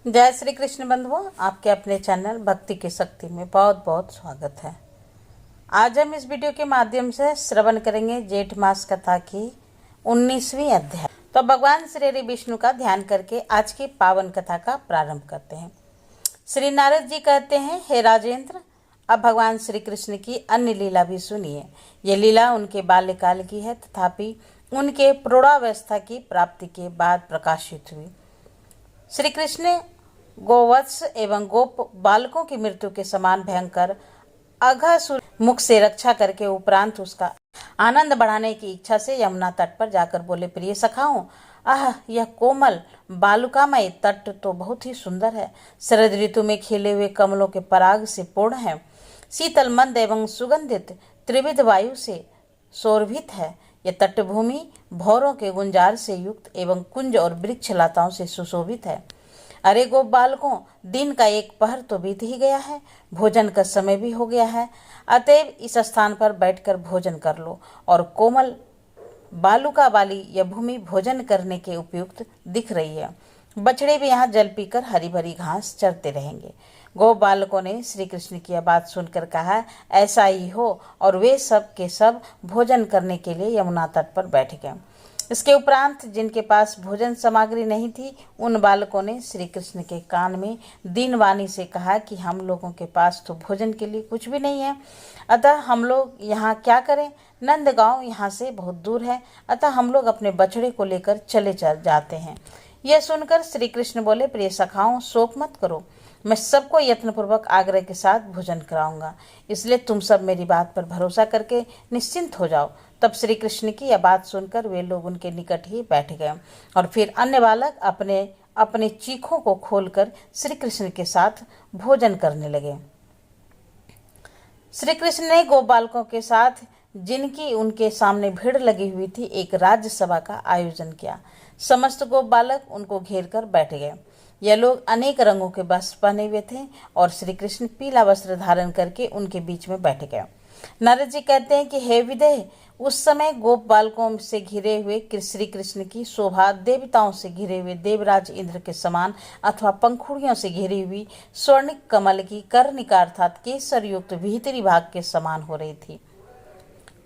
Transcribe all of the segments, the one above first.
जय श्री कृष्ण बंधुओं, आपके अपने चैनल भक्ति की शक्ति में बहुत बहुत स्वागत है। आज हम इस वीडियो के माध्यम से श्रवण करेंगे जेठ मास कथा की 19वीं अध्याय। तो भगवान श्री हरि विष्णु का ध्यान करके आज की पावन कथा का प्रारंभ करते हैं। श्री नारद जी कहते हैं, हे राजेंद्र, अब भगवान श्री कृष्ण की अन्य लीला भी सुनिए। ये लीला उनके बाल्यकाल की है, तथापि उनके प्रौढ़ावस्था की प्राप्ति के बाद प्रकाशित हुई। श्री कृष्ण गोवत्स एवं गोप बालकों की मृत्यु के समान भयंकर अघासुर मुख से रक्षा करके उपरांत उसका आनंद बढ़ाने की इच्छा से यमुना तट पर जाकर बोले, प्रिय सखाओं, यह कोमल बालुकामय तट तो बहुत ही सुंदर है। शरद ऋतु में खिले हुए कमलों के पराग से पूर्ण है। शीतल मंद एवं सुगंधित त्रिविध वायु से शोभित है। यह तटभूमि भौरों के गुंजार से युक्त एवं कुंज और वृक्ष लताओं से सुशोभित है। अरे गोप बालकों, दिन का एक पहर तो बीत ही गया है, भोजन का समय भी हो गया है। अतएव इस स्थान पर बैठकर भोजन कर लो। और कोमल बालुका वाली यह भूमि भोजन करने के उपयुक्त दिख रही है। बछड़े भी यहाँ जल पीकर हरी भरी घास चरते रहेंगे। गोप बालकों ने श्री कृष्ण की यह बात सुनकर कहा, ऐसा ही हो। और वे सब के सब भोजन करने के लिए यमुना तट पर बैठ गए। इसके उपरांत जिनके पास भोजन सामग्री नहीं थी, उन बालकों ने श्री कृष्ण के कान में दीनवाणी से कहा कि हम लोगों के पास तो भोजन के लिए कुछ भी नहीं है, अतः हम लोग यहाँ क्या करें। नंदगांव यहाँ से बहुत दूर है, अतः हम लोग अपने बछड़े को लेकर चले जाते हैं। यह सुनकर श्री कृष्ण बोले, प्रिय सखाओं, शोक मत करो, मैं सबको यत्नपूर्वक आग्रह के साथ भोजन कराऊंगा, इसलिए तुम सब मेरी बात पर भरोसा करके निश्चिंत हो जाओ। तब श्री कृष्ण की यह बात सुनकर वे लोग उनके निकट ही बैठ गए और फिर अन्य बालक अपने अपने चीखों को खोलकर श्री कृष्ण के साथ भोजन करने लगे। श्री कृष्ण ने गोप बालकों के साथ, जिनकी उनके सामने भीड़ लगी हुई थी, एक राज्य सभा का आयोजन किया। समस्त गोप बालक उनको घेर कर बैठ गए। यह लोग अनेक रंगों के वस्त्र पहने हुए थे और श्री कृष्ण पीला वस्त्र धारण करके उनके बीच में बैठ गए। नारद जी कहते हैं कि हे विदेह, उस समय गोप बालकों से घिरे हुए श्री कृष्ण की शोभा देवताओं से घिरे हुए देवराज इंद्र के समान अथवा पंखुड़ियों से घिरी हुई स्वर्णिक कमल की कर्णिका अर्थात केसर युक्त भीतरी भाग के समान हो रही थी।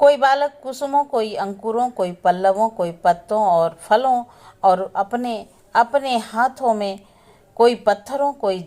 कोई बालक कुसुमों, कोई अंकुरों, कोई पल्लवों, कोई पत्तों और फलों और अपने अपने हाथों में कोई पत्थरों, कोई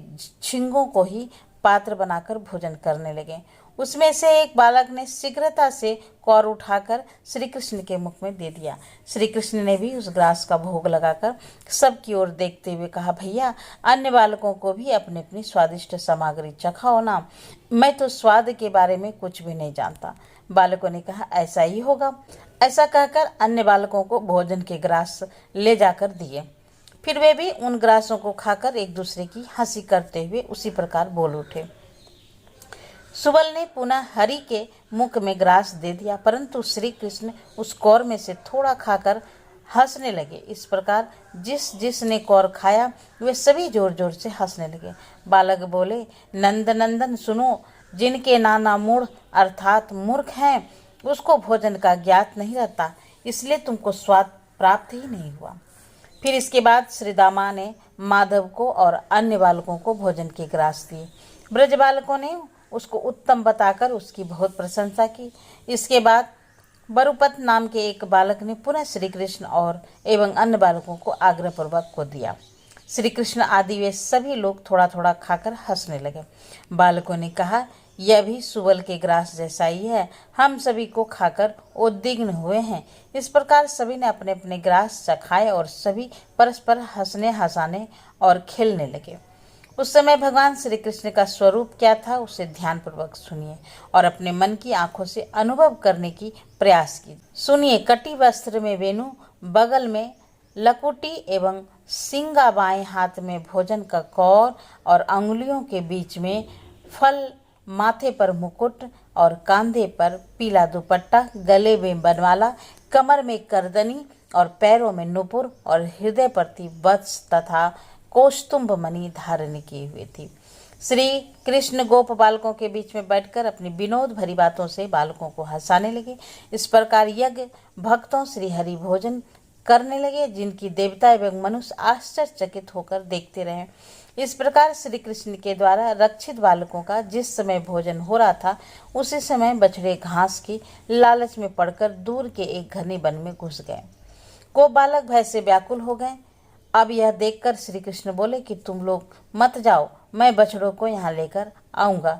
झिंगों को ही पात्र बनाकर भोजन करने लगे। उसमें से एक बालक ने शीघ्रता से कौर उठाकर श्री कृष्ण के मुख में दे दिया। श्री कृष्ण ने भी उस ग्रास का भोग लगाकर सबकी ओर देखते हुए कहा, भैया, अन्य बालकों को भी अपनी अपनी स्वादिष्ट सामग्री चखाओ ना, मैं तो स्वाद के बारे में कुछ भी नहीं जानता। बालकों ने कहा, ऐसा ही होगा। ऐसा कहकर अन्य बालकों को भोजन के ग्रास ले जाकर दिए। फिर वे भी उन ग्रासों को खाकर एक दूसरे की हंसी करते हुए उसी प्रकार बोल उठे। सुबल ने पुनः हरि के मुख में ग्रास दे दिया, परंतु श्री कृष्ण उस कौर में से थोड़ा खाकर हंसने लगे। इस प्रकार जिसने कौर खाया वे सभी जोर जोर से हंसने लगे। बालक बोले, नंद नंदन सुनो, जिनके नाना मूढ़ अर्थात मूर्ख हैं, उसको भोजन का ज्ञात नहीं रहता, इसलिए तुमको स्वाद प्राप्त ही नहीं हुआ। फिर इसके बाद श्री दामा ने माधव को और अन्य बालकों को भोजन के ग्रास दिए। ब्रज बालकों ने उसको उत्तम बताकर उसकी बहुत प्रशंसा की। इसके बाद बरुपत नाम के एक बालक ने पुनः श्री कृष्ण और एवं अन्य बालकों को आग्रहपूर्वक को दिया। श्री कृष्ण आदि वे सभी लोग थोड़ा थोड़ा खाकर हंसने लगे। बालकों ने कहा, यह भी सुबल के ग्रास जैसा ही है, हम सभी को खाकर उद्विग्न हुए हैं। इस प्रकार सभी ने अपने अपने ग्रास चखाए और सभी परस्पर हंसने हंसाने और खेलने लगे। उस समय भगवान श्री कृष्ण का स्वरूप क्या था, उसे ध्यानपूर्वक सुनिए और अपने मन की आंखों से अनुभव करने की प्रयास कीजिए। सुनिए, कटी वस्त्र में वेणु, बगल में लकुटी एवं सिंगा, बाएं हाथ में भोजन का कौर और अंगुलियों के बीच में फल, माथे पर मुकुट और कंधे पर पीला दुपट्टा, गले में बनवाला, कमर में करदनी और पैरों में नुपुर और हृदय प्रति वत्स तथा कौस्तुभ मणि धारण की हुई थी। श्री कृष्ण गोप बालकों के बीच में बैठकर अपनी विनोद भरी बातों से बालकों को हंसाने लगे। इस प्रकार यज्ञ भक्तों श्री हरि भोजन करने लगे, जिनकी देवता एवं मनुष्य आश्चर्यचकित होकर देखते रहे। इस प्रकार श्री कृष्ण के द्वारा रक्षित बालकों का जिस समय भोजन हो रहा था, उसी समय बछड़े घास की लालच में पड़कर दूर के एक घने वन में घुस गए। को बालक भय से व्याकुल हो गए। अब यह देखकर श्री कृष्ण बोले कि तुम लोग मत जाओ, मैं बछड़ों को यहाँ लेकर आऊंगा।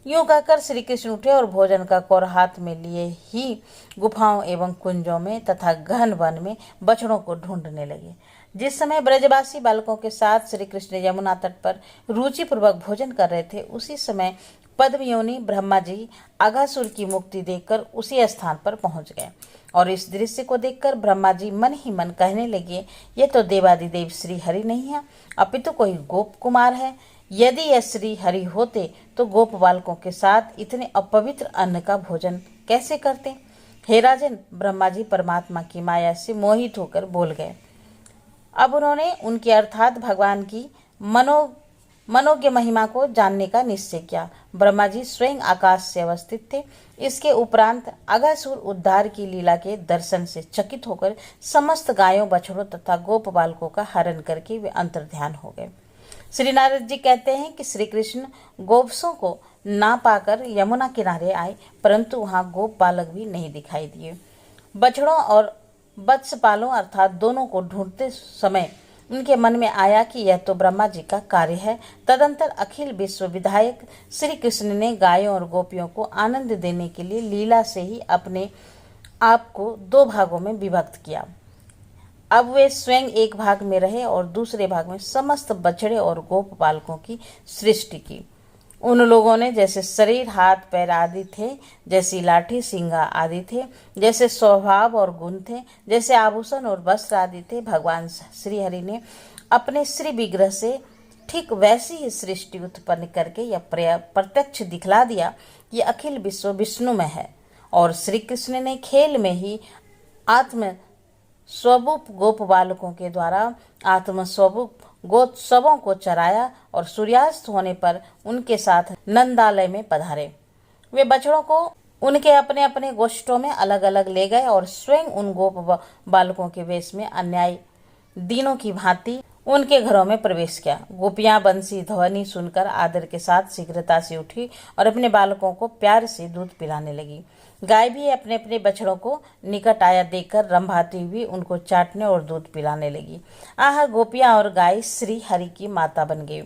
यूं कहकर श्री कृष्ण उठे और भोजन का कौर हाथ में लिए ही गुफाओं एवं कुंजों में तथा गहन वन में बछड़ों को ढूंढने लगे। जिस समय ब्रजवासी बालकों के साथ श्री कृष्ण यमुना तट पर रुचिपूर्वक भोजन कर रहे थे, उसी समय पद्मयोनि ब्रह्मा जी अघासुर की मुक्ति देखकर उसी स्थान पर पहुंच गए। और इस दृश्य को देखकर ब्रह्मा जी मन ही मन कहने लगे, ये तो देवादिदेव श्री हरि नहीं है, अपितु कोई गोप कुमार है। यदि यह श्री हरि होते तो गोप बालकों के साथ इतने अपवित्र अन्न का भोजन कैसे करते। हे राजन, ब्रह्मा जी परमात्मा की माया से मोहित होकर बोल गए। अब उन्होंने उनके अर्थात भगवान की मनोज्ञ महिमा को जानने का निश्चय किया। ब्रह्मा जी स्वयं आकाश से अवस्थित थे। इसके उपरांत अघासुर उद्धार की लीला के दर्शन से चकित होकर समस्त गायों, बछड़ों तथा गोप बालकों का हरण करके वे अंतर्ध्यान हो गए। श्री नारद जी कहते हैं कि श्री कृष्ण गोवंशों को ना पाकर यमुना किनारे आए, परंतु वहां गोप बालक भी नहीं दिखाई दिए। बछड़ों और वत्सपालों अर्थात दोनों को ढूंढते समय उनके मन में आया कि यह तो ब्रह्मा जी का कार्य है। तदंतर अखिल विश्व विधायक श्री कृष्ण ने गायों और गोपियों को आनंद देने के लिए लीला से ही अपने आप को दो भागों में विभक्त किया। अब वे स्वयं एक भाग में रहे और दूसरे भाग में समस्त बछड़े और गोप बालकों की सृष्टि की। उन लोगों ने जैसे शरीर, हाथ, पैर आदि थे, जैसी लाठी, सिंगा आदि थे, जैसे स्वभाव और गुण थे, जैसे आभूषण और वस्त्र आदि थे, भगवान श्री हरि ने अपने श्री विग्रह से ठीक वैसी ही सृष्टि उत्पन्न करके यह प्रत्यक्ष दिखला दिया कि अखिल विश्व विष्णुमय है। और श्री कृष्ण ने खेल में ही आत्म स्वरूप गोप बालकों के द्वारा आत्म स्वरूप गोत्सवों को चराया और सूर्यास्त होने पर उनके साथ नंदालय में पधारे। वे बछड़ों को उनके अपने अपने गोष्ठों में अलग अलग ले गए और स्वयं उन गोप बालकों के वेश में अन्याय दीनों की भांति उनके घरों में प्रवेश किया। गोपियां बंसी ध्वनि सुनकर आदर के साथ शीघ्रता से उठी और अपने बालकों को प्यार से दूध पिलाने लगी। गाय भी अपने अपने बछड़ों को निकट आया देखकर रंभाती हुई उनको चाटने और दूध पिलाने लगी। आह, गोपियां और गाय श्री हरि की माता बन गई।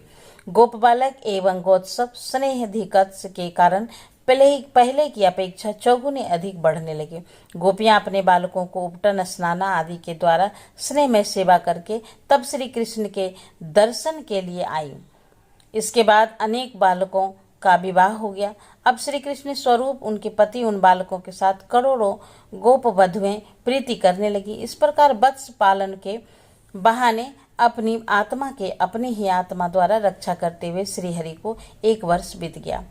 गोप बालक एवं गोत्सव स्नेहाधिक्य के कारण पहले की अपेक्षा चौगुने अधिक बढ़ने लगे। गोपियां अपने बालकों को उपटन, स्नान आदि के द्वारा स्नेह में सेवा करके तब श्री कृष्ण के दर्शन के लिए आई। इसके बाद अनेक बालकों का विवाह हो गया। अब श्री कृष्ण स्वरूप उनके पति उन बालकों के साथ करोड़ों गोप वधुएं प्रीति करने लगी। इस प्रकार वत्स पालन के बहाने अपनी ही आत्मा द्वारा रक्षा करते हुए श्री हरि को 1 वर्ष बीत गया।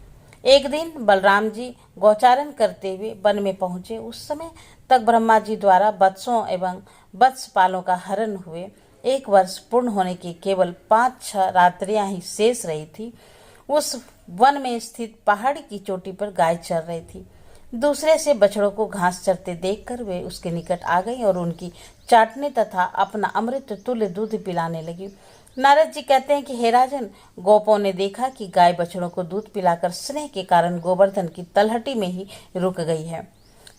एक दिन बलराम जी गौचारण करते हुए वन में पहुंचे। उस समय तक ब्रह्मा जी द्वारा वत्सों एवं वत्सपालों का हरण हुए 1 वर्ष पूर्ण होने की केवल 5-6 रात्रियां ही शेष रही थी। उस वन में स्थित पहाड़ी की चोटी पर गाय चर रही थी। दूसरे से बछड़ों को घास चरते देखकर वे उसके निकट आ गई और उनकी चाटने तथा अपना अमृत तुल्य दूध पिलाने लगी। नारद जी कहते हैं कि हे राजन, गोपों ने देखा कि गाय बछड़ों को दूध पिलाकर स्नेह के कारण गोवर्धन की तलहटी में ही रुक गई है।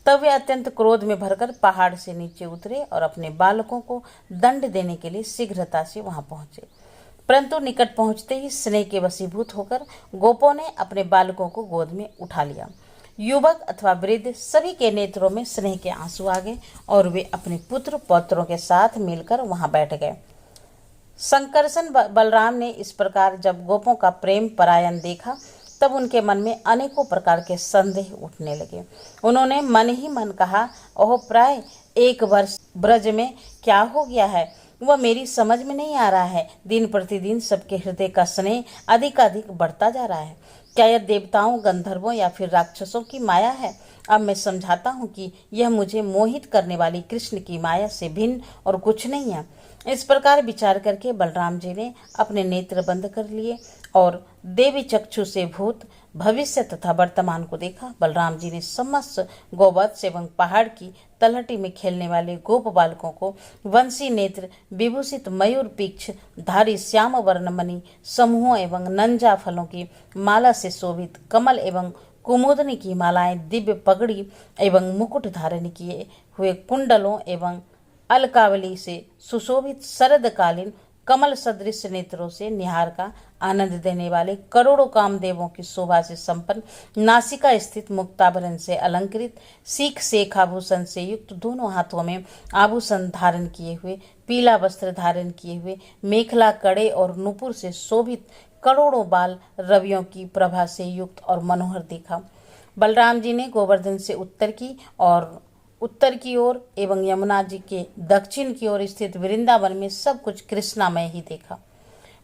तब वे अत्यंत क्रोध में भरकर पहाड़ से नीचे उतरे और अपने बालकों को दंड देने के लिए शीघ्रता से वहां पहुंचे। परंतु निकट पहुंचते ही स्नेह के वशीभूत होकर गोपों ने अपने बालकों को गोद में उठा लिया। युवक अथवा वृद्ध सभी के नेत्रों में स्नेह के आंसू आ गए और वे अपने पुत्र पौत्रों के साथ मिलकर वहां बैठ गए। संकर्षण बलराम ने इस प्रकार जब गोपों का प्रेम परायण देखा, तब उनके मन में अनेकों प्रकार के संदेह उठने लगे। उन्होंने मन ही मन कहा, ओह, प्राय 1 वर्ष ब्रज में क्या हो गया है, वह मेरी समझ में नहीं आ रहा है। दिन प्रतिदिन सबके हृदय का स्नेह अधिक बढ़ता जा रहा है। क्या यह देवताओं, गंधर्वों या फिर राक्षसों की माया है? अब मैं समझाता हूँ कि यह मुझे मोहित करने वाली कृष्ण की माया से भिन्न और कुछ नहीं है। इस प्रकार विचार करके बलराम जी ने अपने नेत्र बंद कर लिए और देवी चक्षु से भूत, भविष्य तथा वर्तमान को देखा। बलराम जी ने समस्त गोवत्स एवं पहाड़ की तलहटी में खेलने वाले गोप बालकों को वंशी नेत्र, विभूषित मयूर पीक्ष धारी श्याम वर्णमणि समूहों एवं नंजा फलों की माला से शोभित कमल एवं कुमुदनी की मालाएं, दिव्य पगड़ी एवं मुकुट धारण किए हुए कुंडलों एवं अलकावली से सुशोभित शरदकालीन कमल सदृश नेत्रों से निहार का आनंद देने वाले करोड़ों कामदेवों की शोभा से संपन्न नासिका स्थित मुक्ताभरण से अलंकृत सीख शेख आभूषण से युक्त दोनों हाथों में आभूषण धारण किए हुए पीला वस्त्र धारण किए हुए मेखला कड़े और नुपुर से शोभित करोड़ों बाल रवियों की प्रभा से युक्त और मनोहर देखा। बलराम जी ने गोवर्धन से उत्तर की ओर एवं यमुना जी के दक्षिण की ओर स्थित वृंदावन में सब कुछ कृष्णामय ही देखा।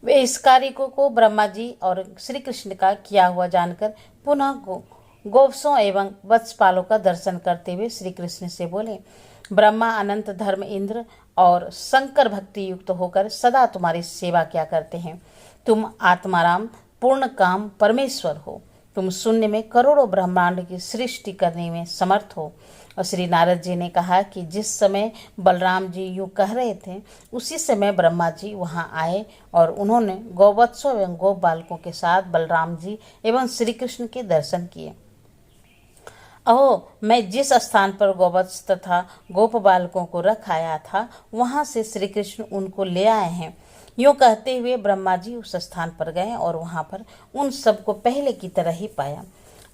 वे इस कार्य को ब्रह्मा जी और श्री कृष्ण का किया हुआ जानकर पुनः गोवत्सों एवं वत्सपालों का दर्शन करते हुए श्री कृष्ण से बोले, ब्रह्मा अनंत धर्म इंद्र और शंकर भक्ति युक्त होकर सदा तुम्हारी सेवा क्या करते हैं। तुम आत्माराम पूर्ण काम परमेश्वर हो। तुम शून्य में करोड़ों ब्रह्मांड की सृष्टि करने में समर्थ हो। और श्री नारद जी ने कहा कि जिस समय बलराम जी यूं कह रहे थे उसी समय ब्रह्मा जी वहां आए और उन्होंने गोवत्सों एवं गोप बालकों के साथ बलराम जी एवं श्री कृष्ण के दर्शन किए। अहो, मैं जिस स्थान पर गोवत्स तथा गोप बालकों को रख आया था वहां से श्री कृष्ण उनको ले आए हैं। यूं कहते हुए ब्रह्मा जी उस स्थान पर गए और वहां पर उन सबको पहले की तरह ही पाया।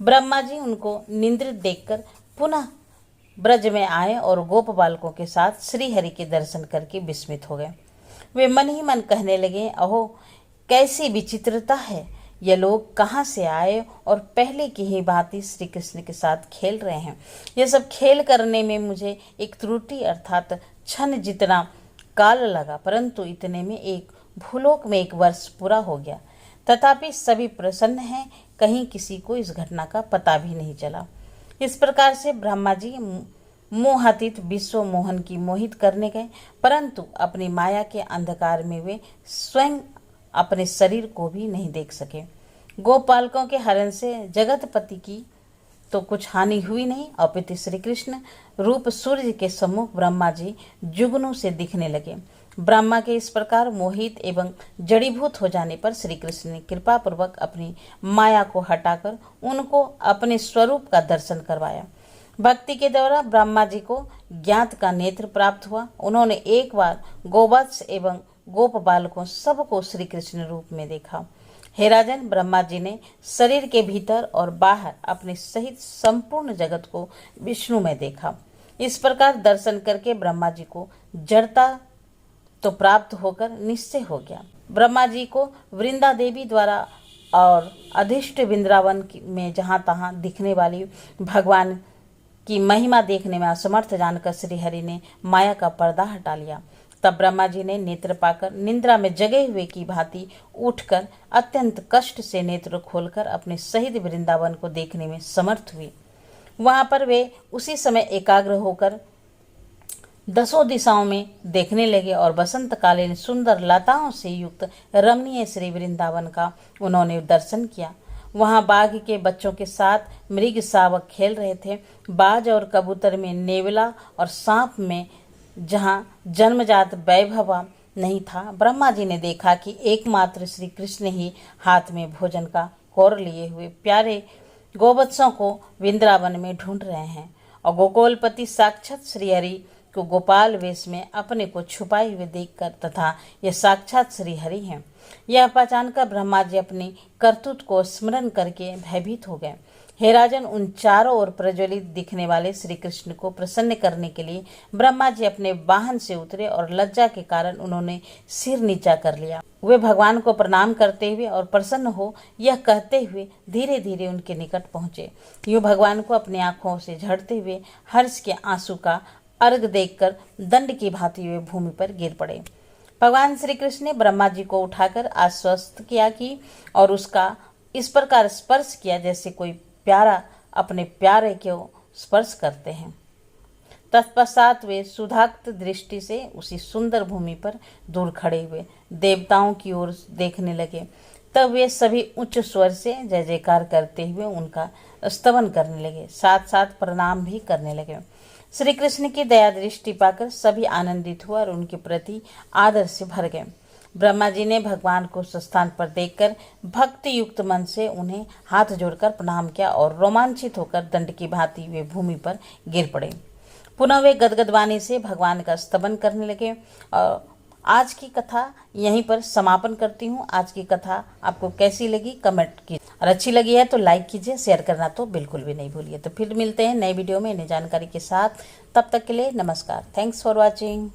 ब्रह्मा जी उनको निंद्रित देखकर पुनः ब्रज में आए और गोप बालकों के साथ श्री हरि के दर्शन करके विस्मित हो गए। वे मन ही मन कहने लगे, अहो कैसी विचित्रता है, ये लोग कहाँ से आए और पहले की ही भांति श्री कृष्ण के साथ खेल रहे हैं। यह सब खेल करने में मुझे एक त्रुटि अर्थात क्षण जितना काल लगा, परंतु इतने में एक भूलोक में 1 वर्ष पूरा हो गया। तथापि सभी प्रसन्न हैं, कहीं किसी को इस घटना का पता भी नहीं चला। इस प्रकार से ब्रह्मा जी मोहातीत विश्व मोहन की मोहित करने गए, परंतु अपनी माया के अंधकार में वे स्वयं अपने शरीर को भी नहीं देख सके। गोपालकों के हरण से जगतपति की तो कुछ हानि हुई नहीं, अपितु श्री कृष्ण रूप सूर्य के सम्मुख ब्रह्मा जी जुगनू से दिखने लगे। ब्रह्मा के इस प्रकार मोहित एवं जड़ीभूत हो जाने पर श्री कृष्ण ने कृपा पूर्वक अपनी माया को हटाकर उनको अपने स्वरूप का दर्शन करवाया। भक्ति के द्वारा ब्रह्मा जी को ज्ञात का नेत्र प्राप्त हुआ। उन्होंने एक बार गोवत्स एवं गोप बालकों सबको श्री कृष्ण रूप में देखा। हे राजन, ब्रह्मा जी ने शरीर के भीतर और बाहर अपने सहित संपूर्ण जगत को विष्णु में देखा। इस प्रकार दर्शन करके ब्रह्मा जी को जड़ता तो प्राप्त होकर निश्चय हो गया। ब्रह्मा जी को वृंदा देवी द्वारा और अधिष्ट वृंदावन में जहाँ तहाँ दिखने वाली भगवान की महिमा देखने में असमर्थ जानकर श्री हरि ने माया का पर्दा हटा लिया। तब ब्रह्मा जी ने नेत्र पाकर निंद्रा में जगे हुए की भांति उठकर अत्यंत कष्ट से नेत्र खोलकर अपने शहीद वृंदावन को देखने में समर्थ हुए। वहां पर वे उसी समय एकाग्र होकर 10 दिशाओं में देखने लगे और बसंत कालीन सुंदर लताओं से युक्त रमणीय श्री वृंदावन का उन्होंने दर्शन किया। वहां बाघ के बच्चों के साथ मृग शावक खेल रहे थे। बाज और कबूतर में नेवला और सांप में जहां जन्मजात वैभव नहीं था। ब्रह्मा जी ने देखा कि एकमात्र श्री कृष्ण ही हाथ में भोजन का कौर लिए हुए प्यारे गोवत्सों को वृंदावन में ढूंढ रहे हैं और गोकुलपति साक्षात श्री हरि को गोपाल वेश में अपने को छुपाए हुए देखकर तथा यह साक्षात श्री हरि हैं, यह पहचान कर ब्रह्मा जी अपनी करतूत को स्मरण करके भयभीत हो गए। हे राजन, उन चारों ओर प्रज्वलित दिखने वाले श्री कृष्ण को प्रसन्न करने के लिए ब्रह्मा जी अपने वाहन से उतरे और लज्जा के कारण उन्होंने सिर नीचा कर लिया। वे भगवान को प्रणाम करते हुए और प्रसन्न हो यह कहते हुए धीरे धीरे उनके निकट पहुंचे। यूं भगवान को अपनी आंखों से झड़ते हुए हर्ष के आंसू का अर्घ देखकर दंड की भांति वे भूमि पर गिर पड़े। भगवान श्री कृष्ण ने ब्रह्मा जी को उठाकर आश्वस्त किया कि और उसका इस प्रकार स्पर्श किया जैसे कोई प्यारा अपने प्यारे को स्पर्श करते हैं। तत्पश्चात वे सुधाक्त दृष्टि से उसी सुंदर भूमि पर दूर खड़े हुए देवताओं की ओर देखने लगे। तब वे सभी उच्च स्वर से जय जयकार करते हुए उनका स्तवन करने लगे, साथ साथ प्रणाम भी करने लगे। श्री कृष्ण की दया दृष्टि पाकर सभी आनंदित हुआ और उनके प्रति आदर से भर गए। ब्रह्मा जी ने भगवान को उस स्थान पर देखकर भक्ति युक्त मन से उन्हें हाथ जोड़कर प्रणाम किया और रोमांचित होकर दंड की भांति वे भूमि पर गिर पड़े। पुनः वे गदगद वाणी से भगवान का स्तवन करने लगे। और आज की कथा यहीं पर समापन करती हूँ। आज की कथा आपको कैसी लगी कमेंट कीजिए, और अच्छी लगी है तो लाइक कीजिए, शेयर करना तो बिल्कुल भी नहीं भूलिए। तो फिर मिलते हैं नए वीडियो में नई जानकारी के साथ। तब तक के लिए नमस्कार। Thanks for watching.